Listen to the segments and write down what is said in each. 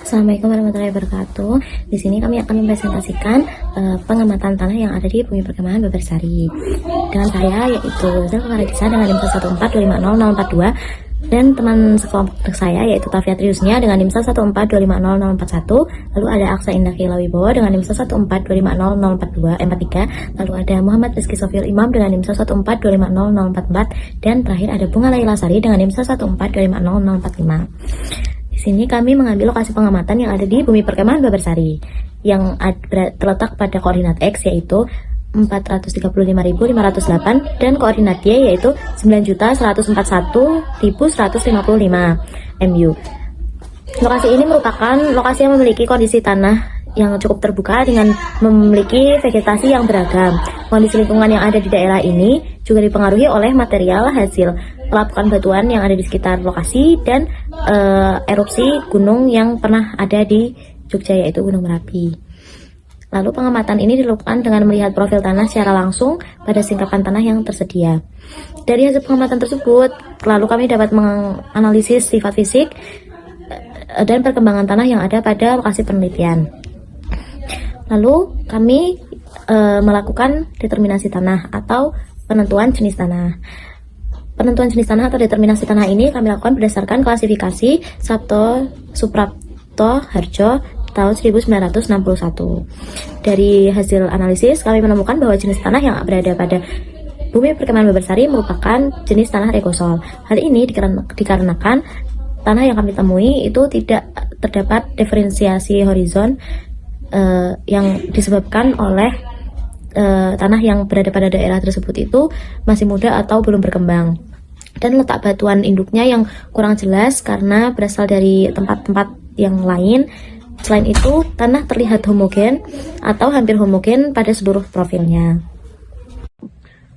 Assalamualaikum warahmatullahi wabarakatuh. Di sini kami akan mempresentasikan pengamatan tanah yang ada di Bumi Perkemahan Babarsari. Dengan saya yaitu Zelfa Faradisa dengan NIM 114250042 dan teman sekelompok saya yaitu Tafia Triusnya dengan NIM 114250041. Lalu ada Aksa Indah Kilawibowo dengan NIM 114250043. Lalu ada Muhammad Rizky Sofil Imam dengan NIM 114250044 dan terakhir ada Bunga Laila Sari dengan NIM 114250045. Di sini kami mengambil lokasi pengamatan yang ada di Bumi Perkemahan Babarsari yang terletak pada koordinat X yaitu 435.508 dan koordinat Y yaitu 9.141.155 MU. Lokasi ini merupakan lokasi yang memiliki kondisi tanah yang cukup terbuka dengan memiliki vegetasi yang beragam. Kondisi lingkungan yang ada di daerah ini juga dipengaruhi oleh material hasil pelapukan batuan yang ada di sekitar lokasi dan erupsi gunung yang pernah ada di Jogja yaitu Gunung Merapi. Lalu pengamatan ini dilakukan dengan melihat profil tanah secara langsung pada singkapan tanah yang tersedia. Dari hasil pengamatan tersebut, lalu kami dapat menganalisis sifat fisik dan perkembangan tanah yang ada pada lokasi penelitian. Lalu kami melakukan determinasi tanah atau penentuan jenis tanah. Penentuan jenis tanah atau determinasi tanah ini kami lakukan berdasarkan klasifikasi Sabto Suprapto Harjo tahun 1961. Dari hasil analisis kami menemukan bahwa jenis tanah yang berada pada Bumi Perkemahan Babarsari merupakan jenis tanah regosol. Hal ini dikarenakan tanah yang kami temui itu tidak terdapat diferensiasi horizon yang disebabkan oleh tanah yang berada pada daerah tersebut itu masih muda atau belum berkembang, dan letak batuan induknya yang kurang jelas karena berasal dari tempat-tempat yang lain. Selain itu, tanah terlihat homogen atau hampir homogen pada seluruh profilnya.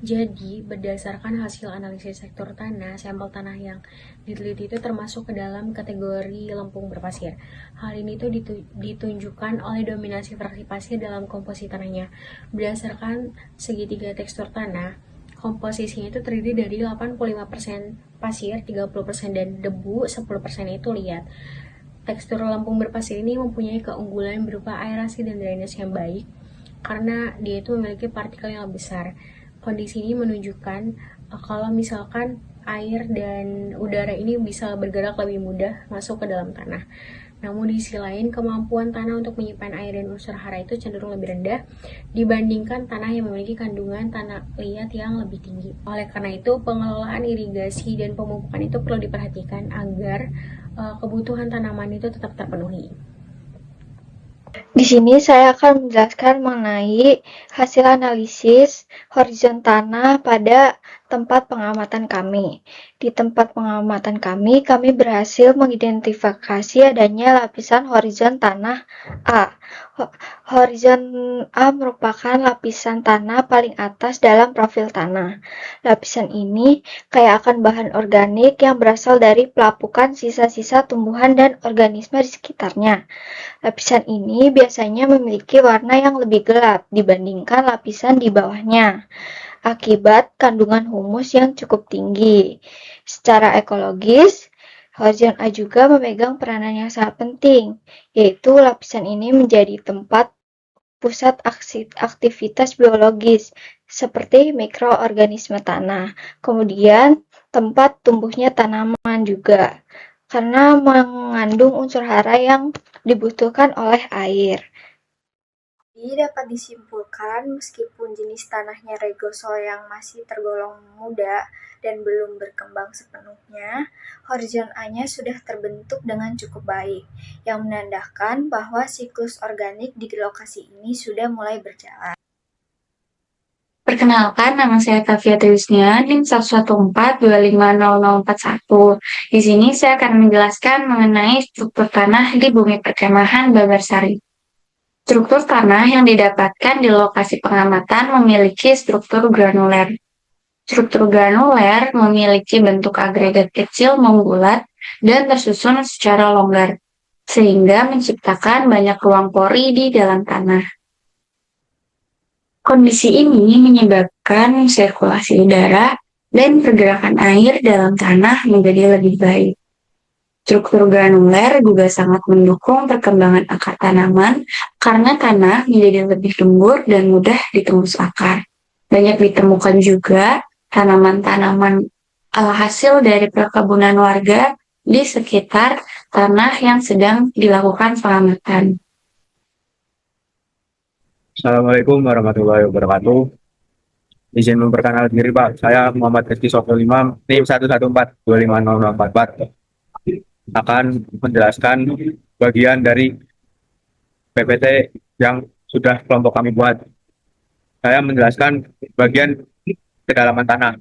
Jadi, berdasarkan hasil analisis sektor tanah, sampel tanah yang diteliti itu termasuk ke dalam kategori lempung berpasir. Hal ini tuh ditunjukkan oleh dominasi fraksi pasir dalam komposisi tanahnya. Berdasarkan segitiga tekstur tanah, komposisinya itu terdiri dari 85% pasir, 30% dan debu, 10% itu liat. Tekstur lempung berpasir ini mempunyai keunggulan berupa aerasi dan drainase yang baik karena dia itu memiliki partikel yang lebih besar. Kondisi ini menunjukkan kalau misalkan air dan udara ini bisa bergerak lebih mudah masuk ke dalam tanah. Namun di sisi lain, kemampuan tanah untuk menyimpan air dan unsur hara itu cenderung lebih rendah dibandingkan tanah yang memiliki kandungan tanah liat yang lebih tinggi. Oleh karena itu, pengelolaan irigasi dan pemupukan itu perlu diperhatikan agar kebutuhan tanaman itu tetap terpenuhi. Di sini saya akan menjelaskan mengenai hasil analisis horizon tanah pada tempat pengamatan kami. Di tempat pengamatan kami berhasil mengidentifikasi adanya lapisan horizon tanah A. Horizon A merupakan lapisan tanah paling atas dalam profil tanah. Lapisan ini kaya akan bahan organik yang berasal dari pelapukan sisa-sisa tumbuhan dan organisme di sekitarnya. Lapisan ini biasanya memiliki warna yang lebih gelap dibandingkan lapisan di bawahnya, akibat kandungan humus yang cukup tinggi. Secara ekologis, horizon A juga memegang peranan yang sangat penting, yaitu lapisan ini menjadi tempat pusat aktivitas biologis, seperti mikroorganisme tanah, kemudian tempat tumbuhnya tanaman juga, karena mengandung unsur hara yang dibutuhkan oleh air. Jadi dapat disimpulkan meskipun jenis tanahnya regosol yang masih tergolong muda dan belum berkembang sepenuhnya, horizon A-nya sudah terbentuk dengan cukup baik, yang menandakan bahwa siklus organik di lokasi ini sudah mulai berjalan. Perkenalkan, nama saya Tafia Triusnya, NIM 114250041. Di sini saya akan menjelaskan mengenai struktur tanah di Bumi Perkemahan Babarsari. Struktur tanah yang didapatkan di lokasi pengamatan memiliki struktur granuler. Struktur granuler memiliki bentuk agregat kecil membulat dan tersusun secara longgar, sehingga menciptakan banyak ruang pori di dalam tanah. Kondisi ini menyebabkan sirkulasi udara dan pergerakan air dalam tanah menjadi lebih baik. Struktur granuler juga sangat mendukung perkembangan akar tanaman karena tanah menjadi lebih gembur dan mudah ditembus akar. Banyak ditemukan juga tanaman-tanaman hasil dari perkebunan warga di sekitar tanah yang sedang dilakukan pengamatan. Assalamualaikum warahmatullahi wabarakatuh. Izin memperkenalkan diri Pak, saya Muhammad Rizky Sofil Imam, NIM 114250044, akan menjelaskan bagian dari PPT yang sudah kelompok kami buat. Saya menjelaskan bagian kedalaman tanah.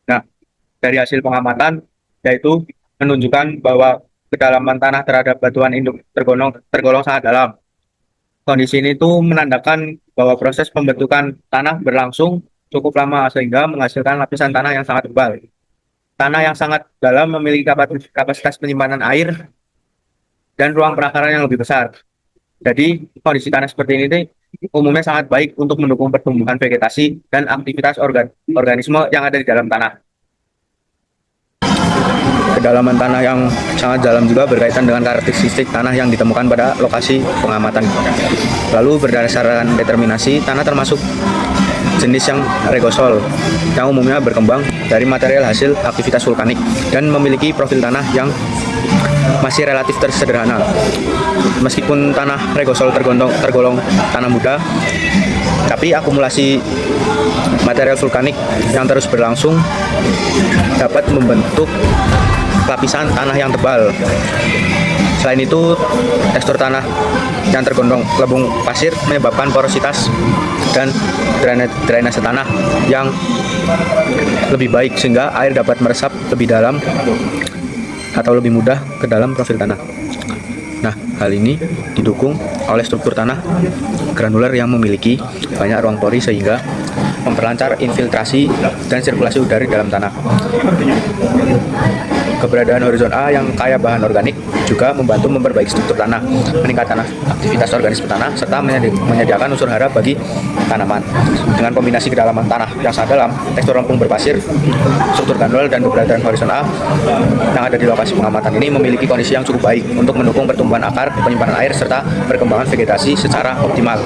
Nah, dari hasil pengamatan, yaitu menunjukkan bahwa kedalaman tanah terhadap batuan induk tergolong sangat dalam. Kondisi ini tuh menandakan bahwa proses pembentukan tanah berlangsung cukup lama sehingga menghasilkan lapisan tanah yang sangat tebal. Tanah yang sangat dalam memiliki kapasitas penyimpanan air dan ruang perakaran yang lebih besar. Jadi kondisi tanah seperti ini tuh umumnya sangat baik untuk mendukung pertumbuhan vegetasi dan aktivitas organisme yang ada di dalam tanah. Kedalaman tanah yang sangat dalam juga berkaitan dengan karakteristik tanah yang ditemukan pada lokasi pengamatan. Lalu berdasarkan determinasi, tanah termasuk jenis yang regosol yang umumnya berkembang dari material hasil aktivitas vulkanik dan memiliki profil tanah yang masih relatif sederhana. Meskipun tanah regosol tergolong tanah muda, tapi akumulasi material vulkanik yang terus berlangsung dapat membentuk lapisan tanah yang tebal. Selain itu, tekstur tanah yang tergondong lembung pasir menyebabkan porositas dan drainase tanah yang lebih baik sehingga air dapat meresap lebih dalam atau lebih mudah ke dalam profil tanah. Nah, hal ini didukung oleh struktur tanah granuler yang memiliki banyak ruang pori sehingga memperlancar infiltrasi dan sirkulasi udara di dalam tanah. Keberadaan horizon A yang kaya bahan organik juga membantu memperbaiki struktur tanah, meningkatkan aktivitas organisme tanah, serta menyediakan unsur hara bagi tanaman. Dengan kombinasi kedalaman tanah yang sangat dalam, tekstur lempung berpasir, struktur granuler, dan keberadaan horizon A yang ada di lokasi pengamatan ini memiliki kondisi yang cukup baik untuk mendukung pertumbuhan akar, penyimpanan air, serta perkembangan vegetasi secara optimal.